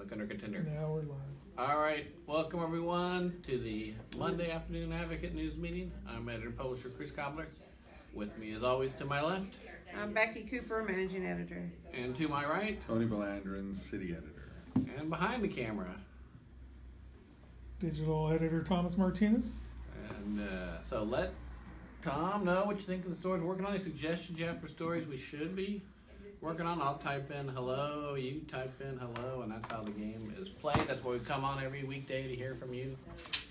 Contender Contender. Now we're live. All right, welcome everyone to the Monday Afternoon Advocate News Meeting. I'm editor and publisher Chris Cobbler. With me, as always, to my left. I'm Becky Cooper, managing editor. And to my right. Tony Belandrin, city editor. And behind the camera. Digital editor Thomas Martinez. And so let Tom know what you think of the stories we're working on. Any suggestions you have for stories we should be working on? I'll type in hello, you type in hello, and that's how the game is played. That's why we come on every weekday to hear from you,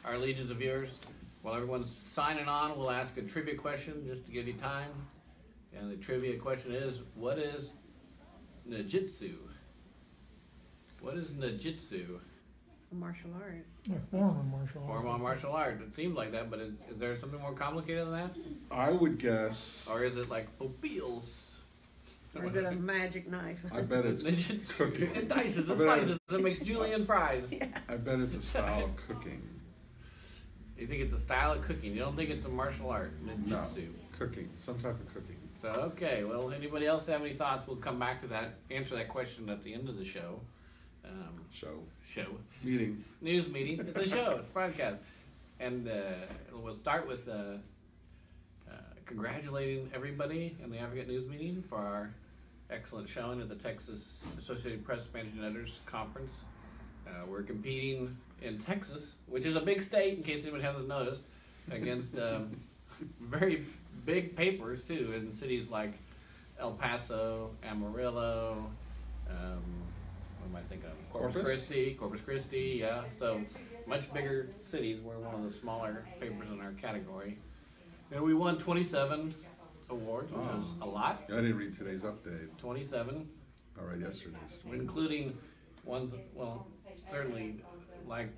our legions of viewers. While everyone's signing on, we'll ask a trivia question just to give you time. And the trivia question is, what is Najitsu? What is Najitsu? A martial art. A form of martial art. Form of martial art. It seems like that, but is there something more complicated than that? I would guess. Or is it like opials? Or is it a magic knife? I bet it's cooking. It dices, it slices, it makes julienne fries. Yeah. I bet it's a style of cooking. You think it's a style of cooking? You don't think it's a martial art? Ninjutsu. No, cooking. Some type of cooking. So, okay. Well, anybody else have any thoughts? We'll come back to that, answer that question at the end of the show. Show. Meeting. News meeting. It's a show. It's a broadcast. And we'll start with congratulating everybody in the Advocate News Meeting for our excellent showing at the Texas Associated Press Managing Editors Conference. We're competing in Texas, which is a big state, in case anyone hasn't noticed, against very big papers, too, in cities like El Paso, Amarillo, what am I thinking of? Corpus Christi, yeah. So much bigger cities. We're one of the smaller papers in our category. And we won 27 awards, which is a lot. I didn't read today's update. 27. All right, yesterday's. Including ones, well, certainly like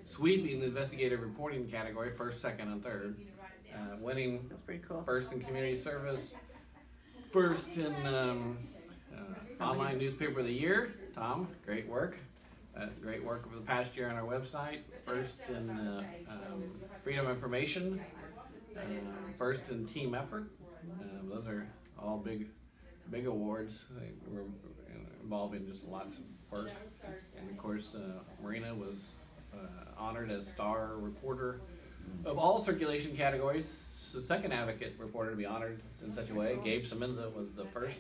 sweeping the investigative reporting category, first, second, and third. Winning. That's pretty cool. First in community service. First in online newspaper of the year. Tom, great work. Great work over the past year on our website. First in freedom of information. First in team effort. Those are all big awards. We're involving just lots of work. And of course, Marina was honored as star reporter of all circulation categories. The second advocate reporter to be honored in such a way. Gabe Semenza was the first.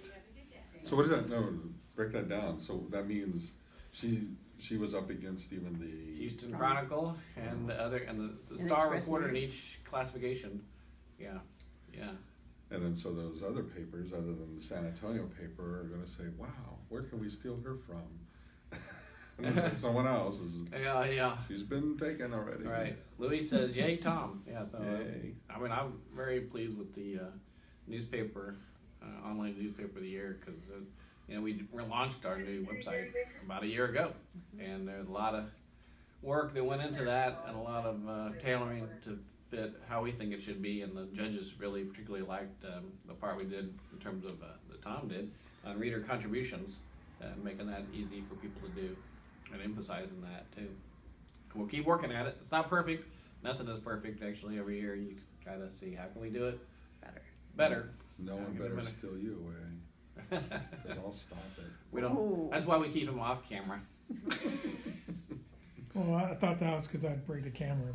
So what does that? No, break that down. So that means she was up against even the Houston Chronicle and the star reporter in each classification. Yeah. And then so those other papers, other than the San Antonio paper, are going to say, "Wow, where can we steal her from?" And it's like someone else is. Yeah. She's been taken already. Right. Louis says, "Yay, Tom!" Yeah. So Yay. I mean, I'm very pleased with the newspaper, online newspaper of the year, because we launched our new website about a year ago, and there's a lot of work that went into that, and a lot of tailoring to fit how we think it should be, and the judges really particularly liked the part we did in terms of that Tom did on reader contributions, making that easy for people to do, and emphasizing that too. We'll keep working at it. It's not perfect. Nothing is perfect, actually. Every year you try to see how can we do it better. No one better steal you away. Because I'll stop it. We don't. Ooh. That's why we keep him off camera. Well, I thought that was because I'd break the camera.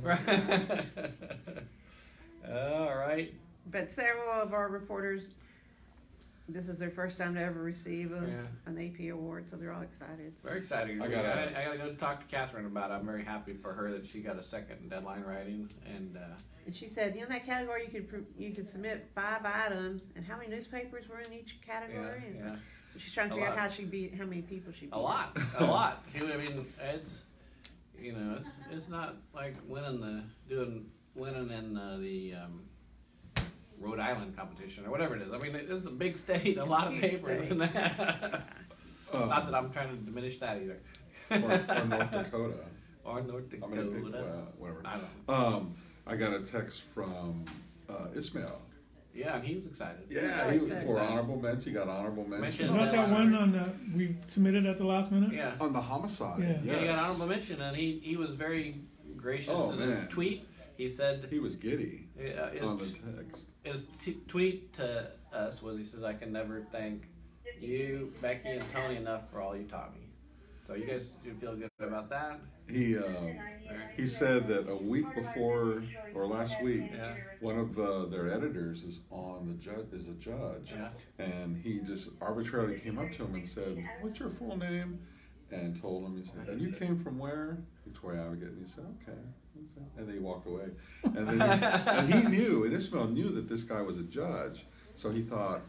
All right. But several of our reporters, this is their first time to ever receive an AP award, so they're all excited. So. Very exciting. I gotta go talk to Catherine about it. I'm very happy for her that she got a second deadline writing, and she said, in that category you could submit 5 items, and how many newspapers were in each category? Yeah. So she's trying to figure out how many people she beat. A lot. It's not like winning in the Rhode Island competition or whatever it is. I mean, it's a big state, a lot of papers in that. Not that I'm trying to diminish that either. Or North Dakota. Or North Dakota. I'm gonna pick, whatever. I don't know. I got a text from Ismail. Yeah, and he was excited. Yeah, he was for honorable mention. He got honorable mention. Not that one we submitted at the last minute? Yeah. On the homicide. Yeah. Yes. He got honorable mention, and he was very gracious in his tweet. He said he was giddy on the text. His tweet to us was, he says, "I can never thank you, Becky, and Tony enough for all you taught me." So you guys do feel good about that? He said that a week before or last week, Yeah. one of their editors is a judge, Yeah. and he just arbitrarily came up to him and said, "What's your full name?" And told him. He said, "And you came from where?" Victoria Advocate. And he said, "Okay." And then he walked away. And then and he knew, and Ismail knew that this guy was a judge, so he thought,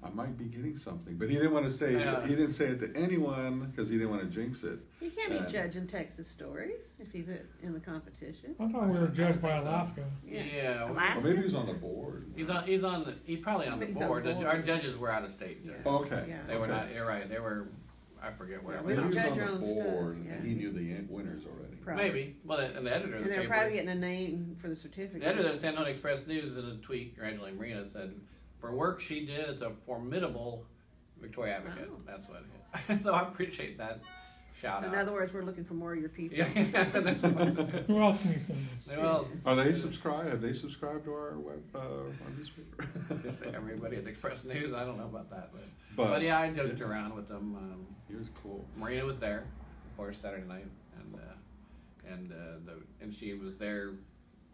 I might be getting something, but he didn't want to say. Yeah. He didn't say it to anyone because he didn't want to jinx it. He can't be judging Texas stories if he's in the competition. I thought we were judged by Alaska. Yeah. Or Alaska? maybe he was on the board. He's probably on the He's on board. board. Our judges were out of state. Yeah. Oh, okay. Yeah. They were Okay. not. You're right. They were. I forget where. Yeah, Maybe we he don't was judge on our the own stuff, board yeah. and he knew the winners already. Probably. Maybe. Well, and the editor of And the they're paper. probably getting a name for the certificate. The editor of the San Antonio Express News in a tweet, Angela Marina said, "For work she did, it's a formidable Victoria Advocate." Oh. That's what. So I appreciate that shout So out. in other words, we're looking for more of your people. Yeah. That's what- Who else can you send us? well, Are they subscribed? Have they subscribed to our web our newspaper? just everybody at the Express News. I don't know about that, but yeah, I joked around with them. He was cool. Marina was there, of course, Saturday night, and she was there.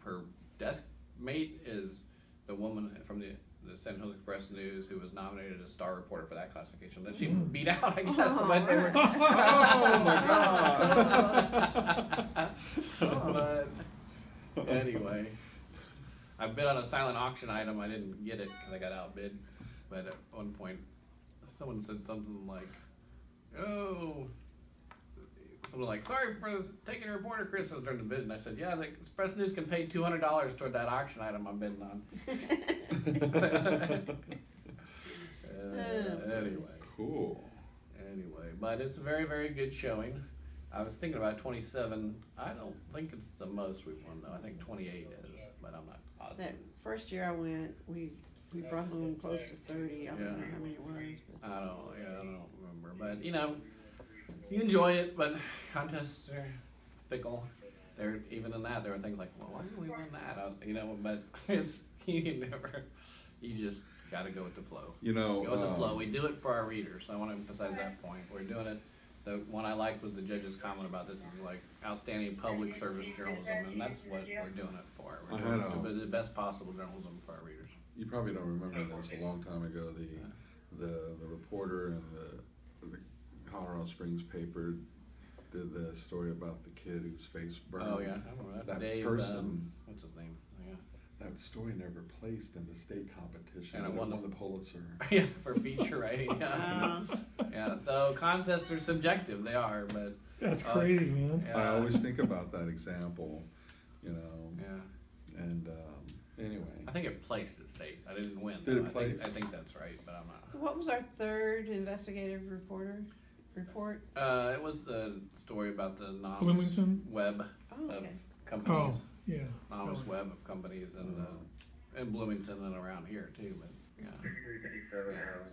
Her desk mate is the woman from the San Jose Express News who was nominated as star reporter for that classification. That she beat out, I guess. Oh. But they were. Oh my God! But anyway, I bid on a silent auction item. I didn't get it because I got outbid. But at one point, someone said something like, "Oh." Something like, "Sorry for taking a reporter, Chris," during the bid, and I said, "Yeah, the Express News can pay $200 toward that auction item I'm bidding on." Anyway, Cool. but it's a very, very good showing. I was thinking about 27. I don't think it's the most we've won though. I think 28 is, but I'm not positive. That first year I went, we brought home close to 30. I don't know how many it was. But. I don't remember, but you enjoy it, but contests are fickle. Even in that, there were things like, "Well, why didn't we win that?" But it's you just got to go with the flow. Go with the flow. We do it for our readers. I want to emphasize that point. We're doing it. The one I liked was the judge's comment about this is like outstanding public service journalism, and that's what we're doing it for. We're doing the best possible journalism for our readers. You probably don't remember this. A long time ago, the reporter in the Colorado Springs paper did the story about the kid whose face burned. Oh yeah, I remember that. That Dave, person. what's his name? Yeah. That story never placed in the state competition. And it but won the Pulitzer. Yeah, for feature writing. Yeah. So contests are subjective. They are, but That's crazy, man. yeah. I always think about that example, Yeah. And anyway. I think it placed at state. I didn't win. Did though. it place? I think that's right, but I'm not. So what was our third investigative report? It was the story about the anonymous Bloomington? web Oh, of okay. companies. Oh, yeah. Anonymous web of companies in Bloomington and around here too. But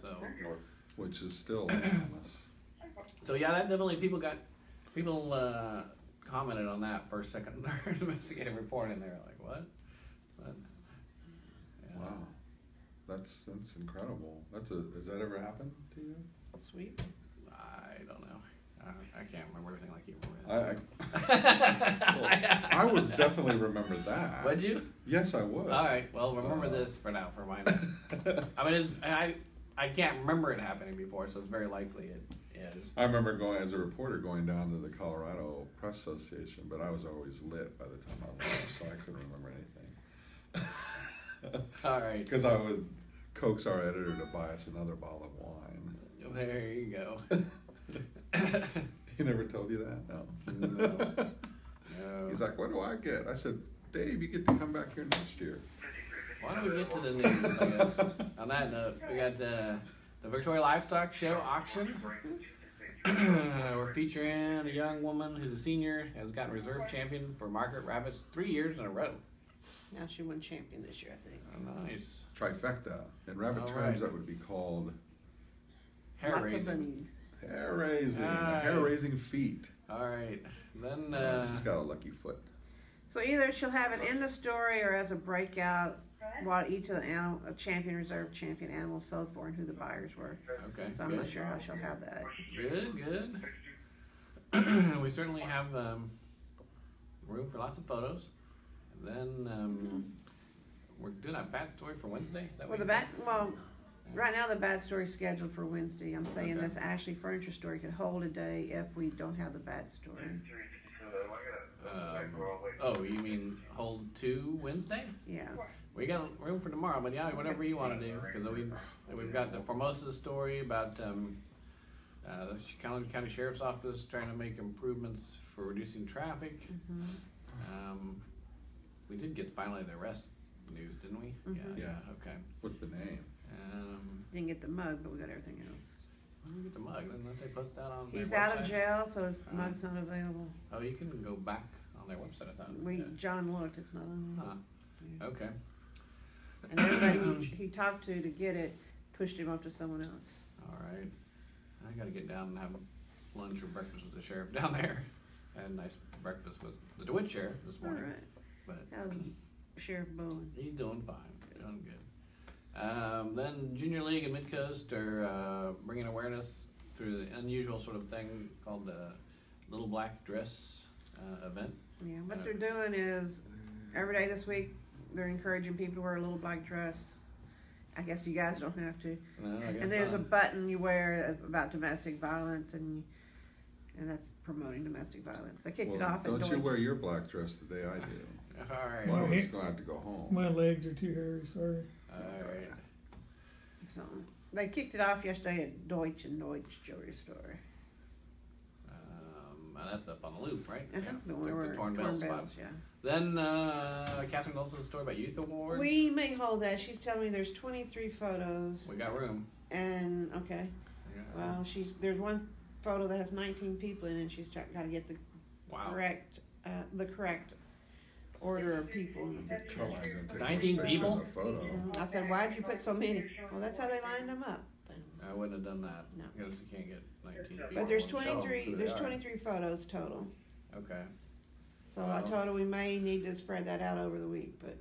so Which is still anonymous. So yeah, that definitely people commented on that first, second, and third investigative report, and they were like, "What?" But, yeah. Wow. That's incredible. Has that ever happened to you? Sweet. I don't know. I can't remember everything like you remember. I would definitely remember that. Would you? Yes, I would. All right. Well, remember this for now, for mine. I mean, I can't remember it happening before, so it's very likely it is. I remember going as a reporter going down to the Colorado Press Association, but I was always lit by the time I left, so I couldn't remember anything. All right. Because I would coax our editor to buy us another bottle of wine. There you go. He never told you that? No. No. He's like, "What do I get?" I said, "Dave, you get to come back here next year." Why don't we get to the news, I guess? On that note, we got the Victoria Livestock Show auction. We're featuring a young woman who's a senior, has gotten reserve champion for Margaret Rabbits 3 years in a row. Now she won champion this year, I think. Oh, nice. Trifecta. In rabbit All terms, right. that would be called Hair Lots of raising. bunnies. hair raising. Alright. Hair raising feet. All right. Then, She's got a lucky foot. So either she'll have it in the story or as a breakout what each of the champion reserve champion animals sold for and who the buyers were. Okay. So I'm not sure how she'll have that. Good. We certainly have room for lots of photos. And then we're doing a bat story for Wednesday. Is that what right now the bat story's scheduled for Wednesday. I'm saying Okay. this Ashley Furniture Story could hold a day if we don't have the bat story. Oh, you mean hold 2 Wednesday? Yeah. We got room for tomorrow, but yeah, whatever you want to do, because we've got the Formosa story about the County Sheriff's Office trying to make improvements for reducing traffic. We did get finally the arrest news, didn't we? Yeah. Okay. What's the name? Didn't get the mug, but we got everything else. When did we get the mug? Didn't they post that on their He's out of website? jail, so his mug's not available. Oh, you can go back on their website, I thought. John looked, it's not on there. Huh. Okay. And everybody he talked to get it pushed him off to someone else. All right. I got to get down and have lunch or breakfast with the sheriff down there. I had a nice breakfast with the DeWitt sheriff this morning. All right. But How's Sheriff Bowen? he's doing fine. Doing good. Then Junior League and Midcoast are bringing awareness through the unusual sort of thing called the Little Black Dress event. Yeah, what they're doing is every day this week they're encouraging people to wear a little black dress. I guess you guys don't have to. No, I guess And there's not. a button you wear about domestic violence, and that's promoting domestic violence. They kicked it off. Don't you wear your black dress the day I do? All right. Well, I was going to have to go home. My legs are too hairy, sorry. All right. So they kicked it off yesterday at Deutsch and Deutsch Jewelry Store. That's up on the loop, right? The one Took where the Torn Bell spot. yeah. Then Catherine Olson's story about youth awards. We may hold that. She's telling me there's 23 photos. We got room. And okay, Yeah. well, there's one photo that has 19 people in it. And she's got to get the correct order of people in the picture. Oh, I didn't take 19 much people? in the photo. I said, why'd you put so many? Well, that's how they lined them up. I wouldn't have done that. No. Because you can't get 19 people. But there's on the show. 23. There's 23 photos total. Okay. So I told her we may need to spread that out over the week, but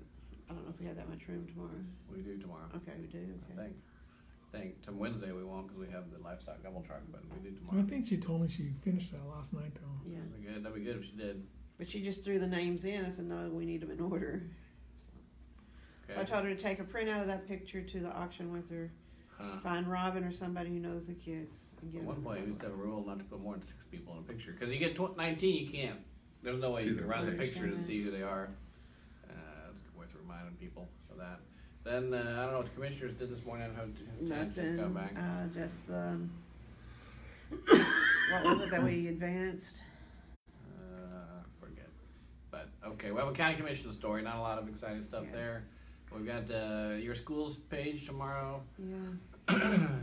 I don't know if we have that much room tomorrow. We do tomorrow. Okay, we do. Okay. I think to Wednesday we won't because we have the livestock double truck, but we do I tomorrow. think she told me she finished that last night though. Yeah. That'd be good if she did. But she just threw the names in. I said, no, we need them in order. Okay. So I told her to take a print out of that picture to the auction with her. Find Robin or somebody who knows the kids and get At them. one point we used to have a rule not to put more than 6 people in a picture because you get 19, you can't. There's no way you can run the picture to see who they are. It's worth reminding people of that. Then I don't know what the commissioners did this morning. How Nothing. come back? Just what was it that we advanced? Forget. But okay, we have a county commission story. Not a lot of exciting stuff there. We've got your school's page tomorrow. Yeah.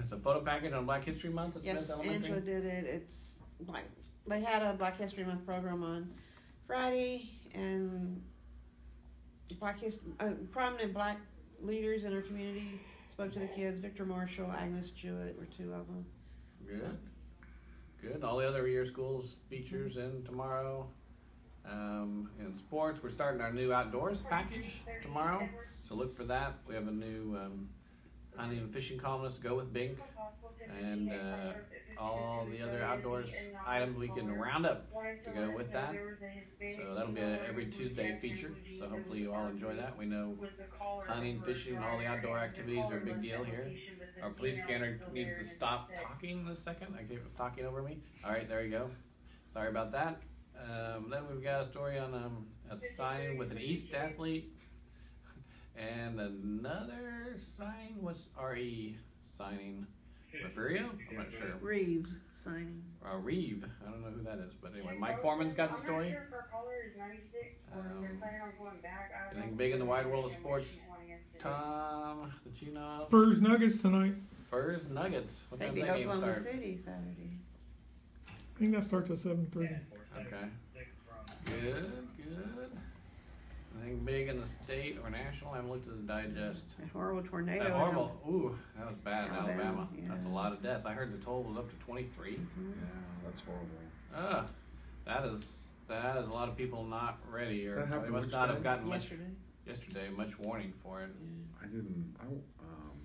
It's a photo package on Black History Month at Yes, Smith Elementary. Angela did it. It's black. They had a Black History Month program on Friday, and prominent black leaders in our community spoke to the kids. Victor Marshall, Agnes Jewett were 2 of them. Good. All the other year schools features in tomorrow. In sports, we're starting our new outdoors package tomorrow, so look for that. We have a new hunting and fishing columnist, Go with Bink, and all the other outdoors items we can round up to go with that. So that'll be a every Tuesday feature, so hopefully you all enjoy that. We know hunting, fishing, all the outdoor activities are a big deal here. Our police scanner needs to stop talking in a second. I keep talking over me. All right, there you go. Sorry about that. Then we've got a story on a signing with an East athlete. And another sign, what's RE signing? Referio? I'm not sure. Reeves signing. Reeve, I don't know who that is, but anyway, Mike Foreman's got the story. Anything big in the wide world of sports? Tom, did you know? Spurs Nuggets tonight. Spurs Nuggets. What They time beat does that game Oklahoma start? City Saturday. I think that starts at 7:30. Okay. Good. Anything big in the state or national? I haven't looked at the digest. A horrible tornado. That horrible. Ooh, that was bad in Alabama, Alabama. yeah. That's a lot of deaths. I heard the toll was up to 23. Mm-hmm. Yeah, that's horrible. That is a lot of people not ready, or That happened they must which not day? have gotten much. Yesterday. yesterday, much warning for it. I didn't,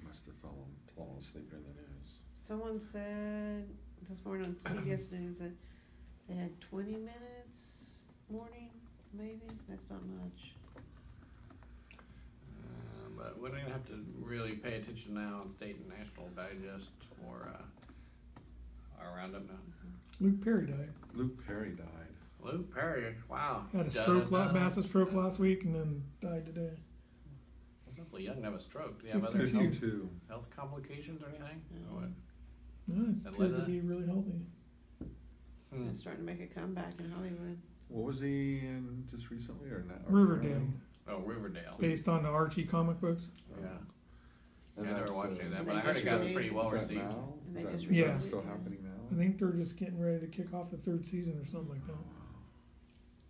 must have fallen asleep during the news. Someone said this morning on CBS News that they had 20 minutes morning, maybe? That's not much. But we're gonna have to really pay attention now on state and national digest for our roundup now. Luke Perry died. Luke Perry died. Luke Perry, wow. Had a stroke, massive stroke last week, and then died today. Awfully young to have a stroke. Do you have other 52. health complications or anything? Or what? No, it's And appeared to Linda? be really healthy. It's starting to make a comeback in Hollywood. What was he in just recently or not? Riverdale, Oh, Riverdale. based on the Archie comic books. Yeah. And I never that's, watched any of that, And but they I heard it just got released- pretty well is that received. now? And they Is just that Yeah. still happening now? I think they're just getting ready to kick off the third season or something like that.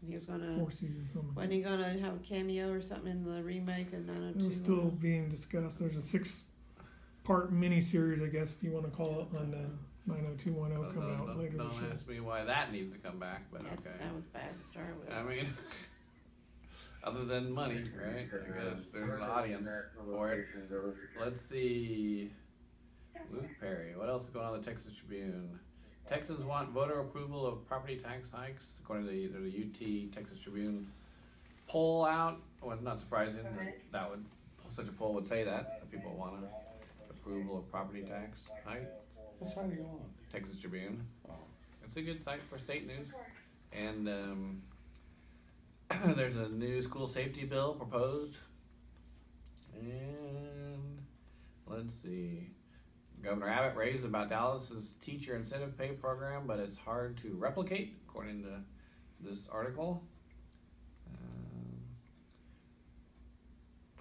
He was gonna, Fourth season, something like wasn't that. he gonna have a cameo or something in the remake of 902? It was still being discussed. There's a 6-part miniseries, I guess, if you want to call it, on 90210 coming out later this Don't year. ask me why that needs to come back, but That, okay. that was bad to start with. I mean, other than money, right? I guess there's an audience for it. Let's see. Luke Perry. What else is going on in the Texas Tribune? Texans want voter approval of property tax hikes, according to the UT Texas Tribune poll out. Well, not surprising that would such a poll would say that people want approval of property tax hike. What side are you on? Texas Tribune. Oh. It's a good site for state news. And there's a new school safety bill proposed. And let's see. Governor Abbott raised about Dallas's teacher incentive pay program, but it's hard to replicate, according to this article.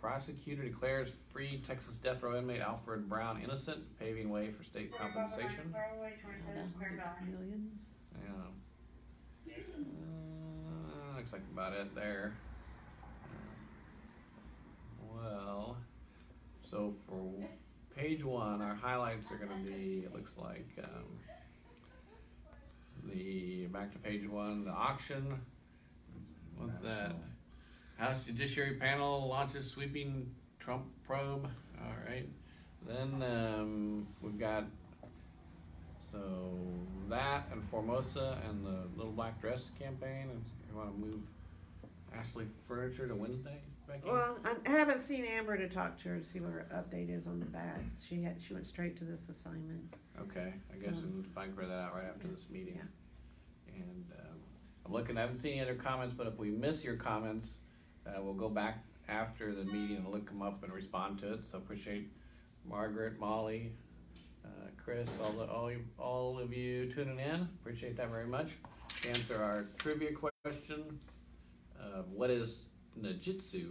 Prosecutor declares free Texas death row inmate Alfred Brown innocent, paving way for state compensation. Millions. Yeah. Looks like about it there. Well, so for page 1, our highlights are going to be, it looks like, back to page 1, the auction. What's that? House Judiciary Panel launches sweeping Trump probe. All right. Then we've got that and Formosa and the Little Black Dress campaign. And you want to move Ashley Furniture to Wednesday, Becky? Well, I haven't seen Amber to talk to her to see what her update is on the baths. She went straight to this assignment. Okay. I guess So- we'll find that out right after this meeting. Yeah. And I'm looking. I haven't seen any other comments, but if we miss your comments, we'll go back after the meeting and look them up and respond to it. So appreciate Margaret, Molly, Chris, all of you tuning in. Appreciate that very much. To answer our trivia question, what is Najitsu?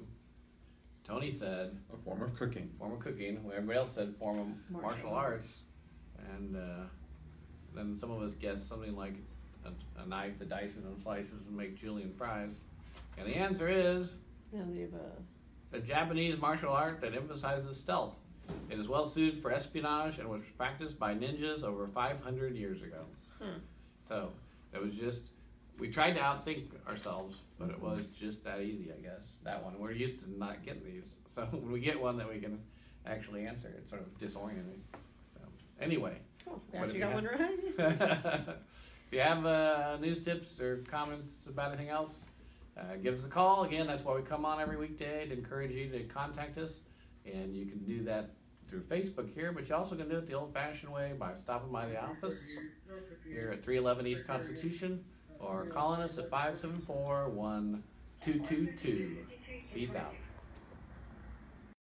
Tony said A form of cooking. form of cooking. Everybody else said form of martial arts. And then some of us guessed something like a knife that dices and slices and make julienne fries. And the answer is a Japanese martial art that emphasizes stealth. It is well suited for espionage and was practiced by ninjas over 500 years ago. So it was just, we tried to outthink ourselves, but it was just that easy, I guess. That one, we're used to not getting these. So when we get one that we can actually answer, it's sort of disorienting. So anyway. Cool. What Actually do got you one right. If you have news tips or comments about anything else, give us a call. Again, that's why we come on every weekday, to encourage you to contact us. And you can do that through Facebook here, but you also can do it the old-fashioned way by stopping by the office here at 311 East Constitution or calling us at 574-1222. Peace out.